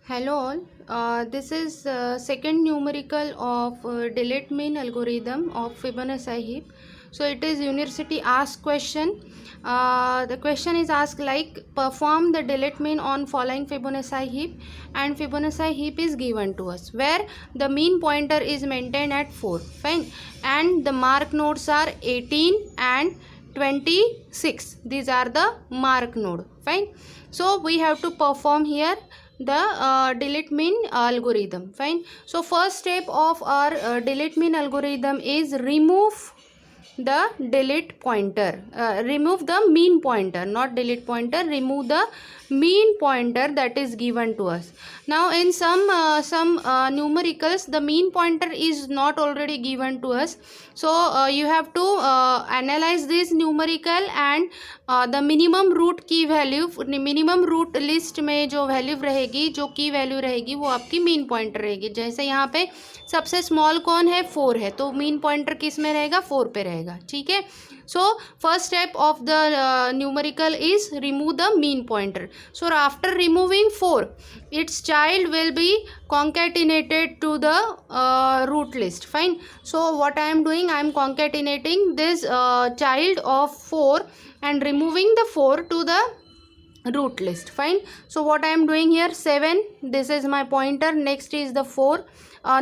Hello all. This is second numerical of delete mean algorithm of Fibonacci heap. So it is university asked question. The question is asked like perform the delete mean on following Fibonacci heap, and Fibonacci heap is given to us where the mean pointer is maintained at 4. Fine. And the mark nodes are 18 and 26. These are the mark node. Fine. So we have to perform here the delete mean algorithm. Fine. So first step of our delete mean algorithm is remove the delete pointer, remove the mean pointer, not delete pointer, remove the mean pointer that is given to us. Now in some numericals the mean pointer is not already given to us, so you have to analyze this numerical and the minimum root की value, minimum root list में जो value रहेगी, जो की value रहेगी वो आपकी mean pointer रहेगी. जैसे यहाँ पे सबसे स्मॉल कौन है 4 है, तो मीन पॉइंटर किस में रहेगा 4 पे रहेगा. ठीक है. So first step of the numerical is remove the mean pointer. So after removing 4 its child will be concatenated to the root list. Fine. So what I am doing, I am concatenating this child of 4 and removing the 4 to the root list. Fine. So what I am doing here, 7, this is my pointer, next is the 4.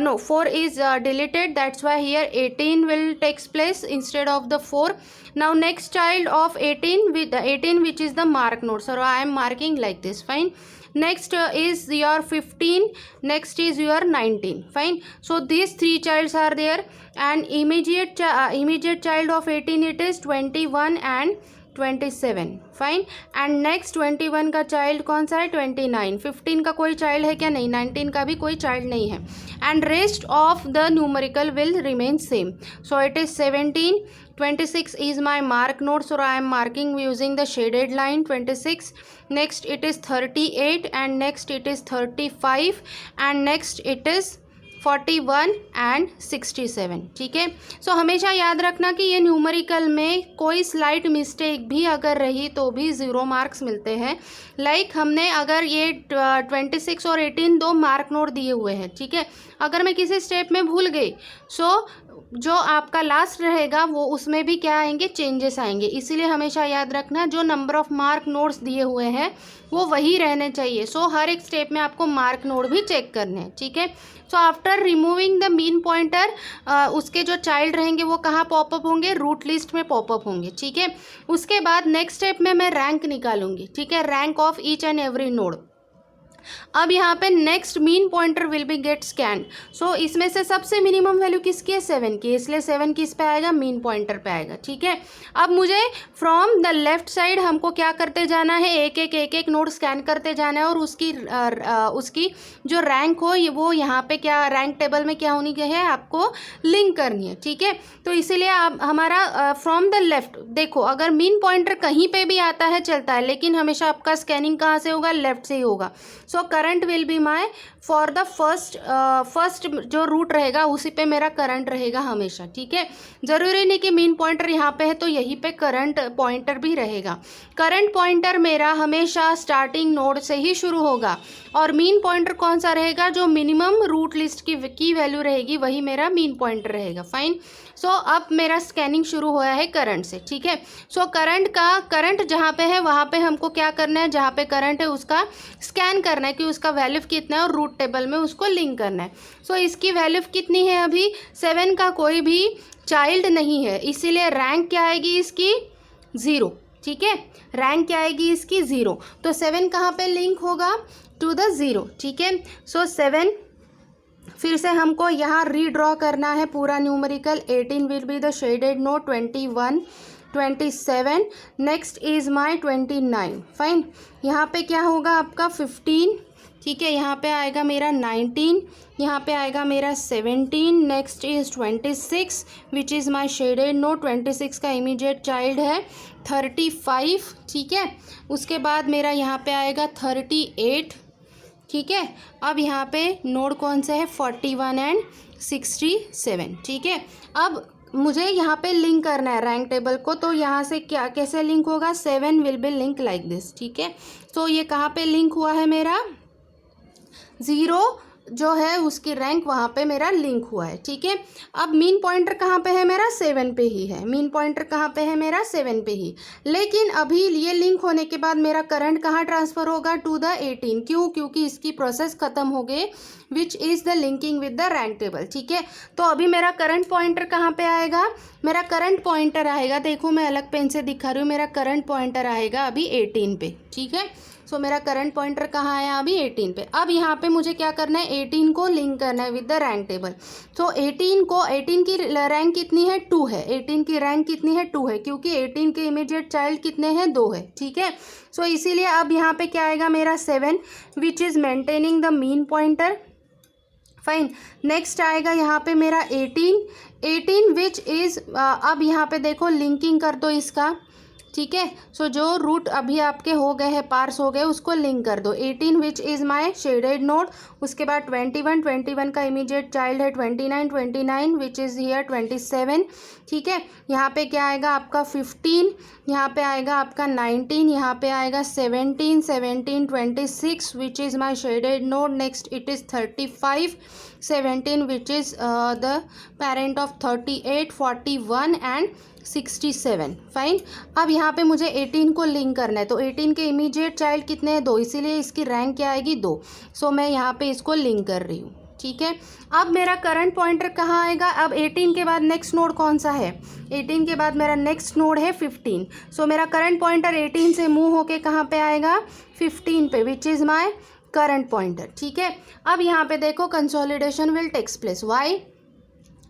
No, 4 is deleted, that's why here 18 will takes place instead of the 4. Now next child of 18 with the 18 which is the mark node, so I am marking like this. Fine. Next is your 15, next is your 19. Fine. So these three childs are there, and immediate child of 18 it is 21 and 27. Fine. And next 21 का child कौन सा है 29. 15 का कोई child है क्या, नहीं. 19 का भी कोई चाइल्ड नहीं है. And rest of the numerical will remain same. So it is 17. 26 is my mark node, so I am marking using the shaded line 26. Next it is 38 and next it is 35 and next it is 41 and 67. ठीक है. सो हमेशा याद रखना कि ये numerical में कोई slight mistake भी अगर रही तो भी 0 मार्क्स मिलते हैं. लाइक हमने अगर ये 26 और 18 दो मार्क नोट दिए हुए हैं. ठीक है. अगर मैं किसी स्टेप में भूल गई, सो जो आपका लास्ट रहेगा वो उसमें भी क्या आएंगे, चेंजेस आएंगे. इसीलिए हमेशा याद रखना जो नंबर ऑफ मार्क नोट्स दिए हुए हैं वो वही रहने चाहिए. सो हर एक स्टेप में आपको मार्क नोट भी चेक करने हैं. ठीक है. So after removing the mean pointer, उसके जो चाइल्ड रहेंगे वो कहाँ पॉपअप होंगे, रूट लिस्ट में पॉपअप होंगे. ठीक है. उसके बाद नेक्स्ट स्टेप में मैं रैंक निकालूंगी. ठीक है. Rank of each and every node. अब यहाँ पे next mean pointer will be get scan. So इसमें से सबसे मिनिमम वैल्यू किसकी है 7 की, इसलिए 7 किस पे आएगा, मीन पॉइंटर पे आएगा. ठीक है. अब मुझे फ्रॉम द लेफ्ट साइड हमको क्या करते जाना है, एक एक नोड स्कैन करते जाना है और उसकी जो रैंक हो वो यहाँ पे क्या रैंक टेबल में क्या होनी है, आपको लिंक करनी है. ठीक है. तो इसीलिए आप हमारा फ्रॉम द लेफ्ट देखो, अगर मीन पॉइंटर कहीं पे भी आता है चलता है, लेकिन हमेशा आपका स्कैनिंग कहाँ से होगा, लेफ्ट से ही होगा. So current will be my for the first जो रूट रहेगा उसी पे मेरा करंट रहेगा हमेशा. ठीक है. ज़रूरी नहीं कि मीन पॉइंटर यहाँ पे है तो यहीं पे करंट पॉइंटर भी रहेगा. करंट पॉइंटर मेरा हमेशा स्टार्टिंग नोड से ही शुरू होगा और मीन पॉइंटर कौन सा रहेगा, जो मिनिमम रूट लिस्ट की वैल्यू रहेगी वही मेरा मीन पॉइंटर रहेगा. फाइन. सो अब मेरा स्कैनिंग शुरू हुआ है करंट से. ठीक है. सो करंट जहाँ पे है वहाँ पे हमको क्या करना है, जहाँ पे करंट है उसका स्कैन करना है कि उसका वैल्यू कितना है और रूट टेबल में उसको लिंक करना है. सो इसकी वैल्यू कितनी है, अभी 7 का कोई भी चाइल्ड नहीं है, इसीलिए रैंक क्या आएगी इसकी 0. ठीक है. रैंक क्या आएगी इसकी 0. तो 7 कहाँ पे लिंक होगा, टू द 0. ठीक है. सो 7 फिर से हमको यहाँ रीड्रॉ करना है पूरा numerical. 18 will be the shaded node, 21 27, next is my 29. Fine. यहाँ पे क्या होगा आपका 15. ठीक है. यहाँ पे आएगा मेरा 19, यहाँ पे आएगा मेरा 17, next is 26 which is my shaded node. 26 का इमीडिएट चाइल्ड है 35. ठीक है. उसके बाद मेरा यहाँ पे आएगा 38. ठीक है. अब यहाँ पे नोड कौन सा है 41 एंड 67. ठीक है. अब मुझे यहाँ पे लिंक करना है रैंक टेबल को, तो यहाँ से क्या कैसे लिंक होगा, 7 will be link like this. ठीक है. तो ये कहाँ पे लिंक हुआ है मेरा ज़ीरो जो है उसकी रैंक वहाँ पे मेरा लिंक हुआ है, ठीक है। अब मीन पॉइंटर कहाँ पे है मेरा, 7 पे ही है। मीन पॉइंटर कहाँ पे है मेरा, 7 पे ही। लेकिन अभी ये लिंक होने के बाद मेरा करंट कहाँ ट्रांसफ़र होगा, टू द 18। क्यों, क्योंकि इसकी प्रोसेस ख़त्म हो गई, which is the linking with the rank table, ठीक है। तो अभी मेरा करंट पॉइंटर कहाँ पे आएगा, मेरा करंट पॉइंटर आएगा, देखो मैं अलग पेन से दिखा रही हूँ, मेरा करंट पॉइंटर आएगा अभी 18 पे, ठीक है। सो मेरा करंट पॉइंटर कहाँ आया, अभी 18 पे। अब यहाँ पे मुझे क्या करना है, 18 को लिंक करना है विद द रैंक टेबल। तो 18 की रैंक कितनी है, 2 है। 18 की रैंक कितनी है, 2 है, क्योंकि 18 के इमीडिएट चाइल्ड कितने हैं, 2 है, ठीक है। सो इसीलिए अब यहाँ पे क्या आएगा मेरा 7, which is maintaining the mean pointer, fine. Next आएगा यहाँ पे मेरा 18 विच इज़, अब यहाँ पे देखो लिंकिंग कर दो इसका, ठीक है। सो जो रूट अभी आपके हो गए हैं, पार्स हो गए, उसको लिंक कर दो। 18 विच इज़ माय शेडेड नोड। उसके बाद 21 का इमीडिएट चाइल्ड है 29 विच इज़ हियर 27, ठीक है। यहाँ पे क्या आएगा आपका 15, यहाँ पे आएगा आपका 19, यहाँ पे आएगा 17 26 विच is my shaded node. Next it is 35 17 which is the parent of 38 41 and 67, fine. अब यहाँ पे मुझे 18 को लिंक करना है, तो 18 के इमीडिएट चाइल्ड कितने हैं, 2, इसीलिए इसकी रैंक क्या आएगी, 2। सो मैं यहाँ पे इसको लिंक कर रही हूँ, ठीक है। अब मेरा करंट पॉइंटर कहाँ आएगा, अब 18 के बाद नेक्स्ट नोड कौन सा है, 18 के बाद मेरा नेक्स्ट नोड है 15। सो मेरा करंट पॉइंटर 18 से मूव होके कहाँ पे आएगा, 15 पे, which is my current pointer, ठीक है। अब यहाँ पे देखो consolidation will takes place, why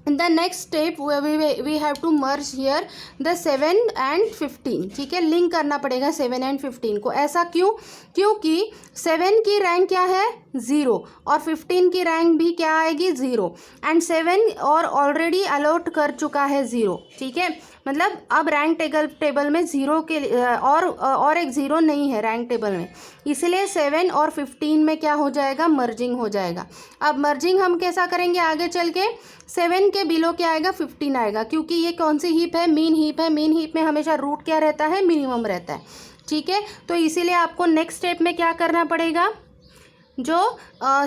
in the next step we have to merge here the 7 and 15, ठीक है। लिंक करना पड़ेगा 7 and 15 को। ऐसा क्यों, क्योंकि 7 की रैंक क्या है, 0, और 15 की रैंक भी क्या आएगी, 0, एंड 7 और ऑलरेडी अलॉट कर चुका है 0, ठीक है। मतलब अब रैंक टेबल में 0 के और एक 0 नहीं है रैंक टेबल में, इसलिए 7 और 15 में क्या हो जाएगा, मर्जिंग हो जाएगा। अब मर्जिंग हम कैसा करेंगे आगे चल के, 7 के बिलो क्या आएगा, 15 आएगा, क्योंकि ये कौन सी हीप है, मीन हीप है। मीन हीप में हमेशा रूट क्या रहता है, मिनिमम रहता है, ठीक है। तो इसीलिए आपको नेक्स्ट स्टेप में क्या करना पड़ेगा, जो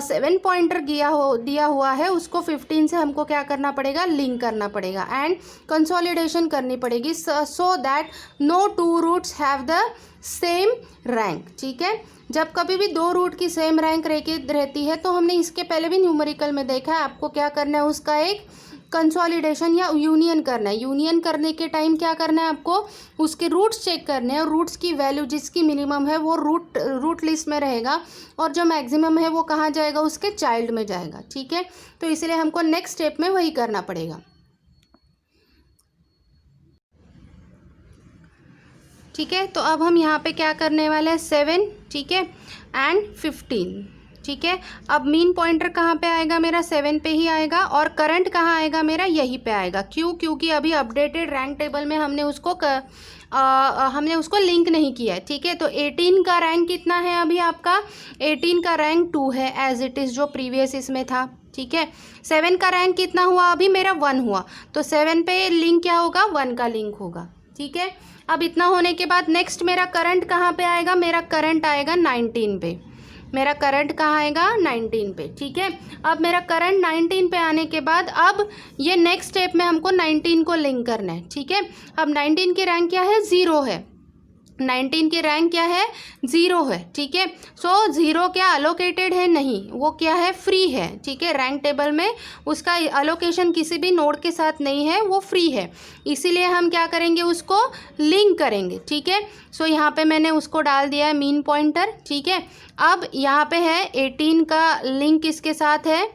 7 पॉइंटर दिया हुआ है उसको 15 से हमको क्या करना पड़ेगा, लिंक करना पड़ेगा एंड कंसोलिडेशन करनी पड़ेगी, so that no 2 roots have the same rank, ठीक है। जब कभी भी 2 रूट की सेम रैंक रहती है, तो हमने इसके पहले भी न्यूमेरिकल में देखा है, आपको क्या करना है, उसका एक कंसोलिडेशन या यूनियन करना है। यूनियन करने के टाइम क्या करना है आपको, उसके रूट्स चेक करने हैं, और रूट्स की वैल्यू जिसकी मिनिमम है वो रूट लिस्ट में रहेगा, और जो मैक्सिमम है वो कहाँ जाएगा, उसके चाइल्ड में जाएगा, ठीक है। तो इसलिए हमको नेक्स्ट स्टेप में वही करना पड़ेगा, ठीक है। तो अब हम यहाँ पे क्या करने वाले हैं, 7, ठीक है, एंड 15, ठीक है। अब मीन पॉइंटर कहाँ पे आएगा मेरा, 7 पे ही आएगा, और करंट कहाँ आएगा मेरा, यहीं पे आएगा। क्यों, क्योंकि अभी अपडेटेड रैंक टेबल में हमने उसको लिंक नहीं किया है, ठीक है। तो 18 का रैंक कितना है अभी आपका, 18 का रैंक 2 है, एज इट इज़ जो प्रीवियस इसमें था, ठीक है। 7 का रैंक कितना हुआ अभी मेरा, 1 हुआ, तो 7 पे लिंक क्या होगा, 1 का लिंक होगा, ठीक है। अब इतना होने के बाद नेक्स्ट मेरा करंट कहाँ पे आएगा, मेरा करंट आएगा 19 पे, मेरा करंट कहाँ आएगा, 19 पे, ठीक है। अब मेरा करंट 19 पे आने के बाद अब ये नेक्स्ट स्टेप में हमको 19 को लिंक करना है, ठीक है। अब 19 की रैंक क्या है, 0 है, 19 की रैंक क्या है, 0 है, ठीक है। सो 0 क्या अलोकेटेड है, नहीं, वो क्या है, फ्री है, ठीक है। रैंक टेबल में उसका अलोकेशन किसी भी नोड के साथ नहीं है, वो फ्री है, इसीलिए हम क्या करेंगे, उसको लिंक करेंगे, ठीक है। सो यहाँ पे मैंने उसको डाल दिया है मीन पॉइंटर, ठीक है। अब यहाँ पे है 18 का लिंक किसके साथ है,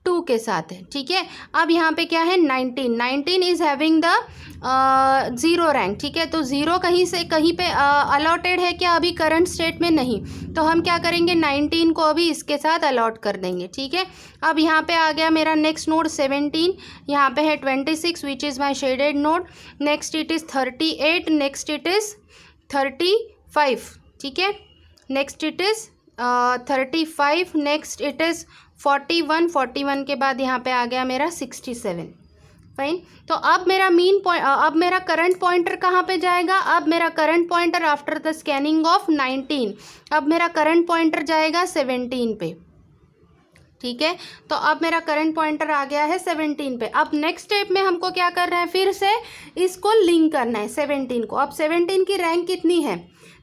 2 के साथ है, ठीक है। अब यहाँ पे क्या है, 19 इज़ हैविंग द 0 रैंक, ठीक है। तो 0 कहीं पे अलॉटेड है क्या अभी करंट स्टेट में, नहीं, तो हम क्या करेंगे, 19 को अभी इसके साथ अलॉट कर देंगे, ठीक है। अब यहाँ पे आ गया मेरा नेक्स्ट नोड 17, यहाँ पे है 26 which is my shaded node. Next it is 38, next it is 35, ठीक है। Next it is 35, next it is 41 के बाद यहाँ पे आ गया मेरा 67, फाइन। तो अब मेरा करंट पॉइंटर कहाँ पे जाएगा, अब मेरा current pointer after the scanning of 19, अब मेरा करंट पॉइंटर जाएगा 17 पे, ठीक है। तो अब मेरा करंट पॉइंटर आ गया है 17 पे। अब नेक्स्ट स्टेप में हमको क्या करना है, फिर से इसको लिंक करना है 17 को। अब 17 की रैंक कितनी है,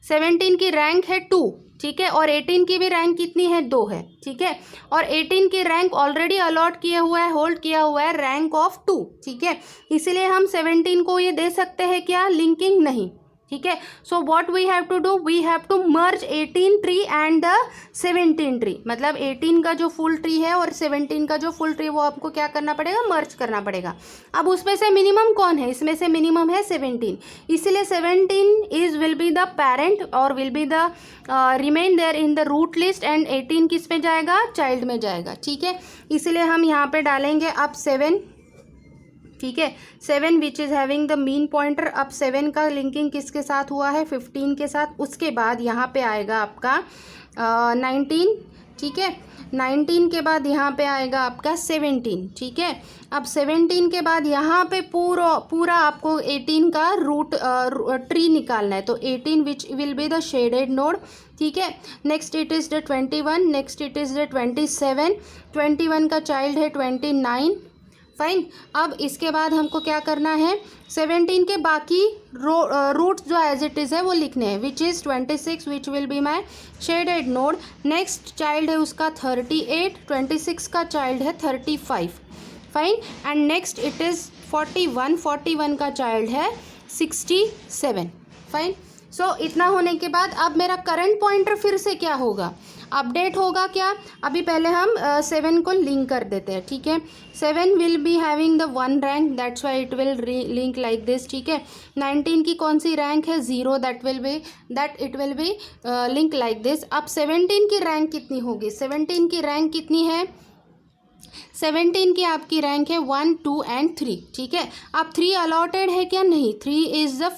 17 की रैंक है 2, ठीक है, और 18 की भी रैंक कितनी है, 2 है, ठीक है, और 18 की रैंक ऑलरेडी अलॉट किया हुआ है, होल्ड किया हुआ है रैंक ऑफ 2, ठीक है, इसीलिए हम 17 को ये दे सकते हैं क्या, लिंकिंग नहीं, ठीक है। So what we have to do, we have to merge 18 tree and the 17 tree, मतलब 18 का जो फुल ट्री है और 17 का जो फुल ट्री वो आपको क्या करना पड़ेगा, मर्ज करना पड़ेगा। अब उसमें से मिनिमम कौन है, इसमें से मिनिमम है 17, इसलिए 17 is will be the parent और will be the remain there in the root list, and 18 किस में जाएगा, चाइल्ड में जाएगा, ठीक है। इसलिए हम यहाँ पे डालेंगे अब 7, ठीक है, 7 which is having the mean pointer. अब 7 का लिंकिंग किसके साथ हुआ है, 15 के साथ। उसके बाद यहाँ पे आएगा आपका 19, ठीक है, 19 के बाद यहाँ पे आएगा आपका 17, ठीक है। अब 17 के बाद यहाँ पे पूरा आपको 18 का रूट ट्री निकालना है, तो 18 which will be the shaded node, ठीक है। Next it is the 21, next it is the 27, 21 का चाइल्ड है 29, फाइन। अब इसके बाद हमको क्या करना है, 17 के बाकी रूट्स जो एज इट इज़ है वो लिखने हैं, which is 26 which will be my shaded node. Next child है उसका 38, 26 का चाइल्ड है 35, fine, and next it is 41, 41 का चाइल्ड है 67, फाइन। सो इतना होने के बाद अब मेरा करंट पॉइंटर फिर से क्या होगा, अपडेट होगा क्या। अभी पहले हम 7 को लिंक कर देते हैं, ठीक है। 7 will be having the 1 rank, that's why it will link like this, ठीक है। 19 की कौन सी रैंक है, 0, that it will be link like this. अब 17 की रैंक कितनी होगी, 17 की रैंक कितनी है, 17 की आपकी रैंक है 1, 2 एंड 3, ठीक है। अब 3 अलॉटेड है क्या, नहीं, 3 इज द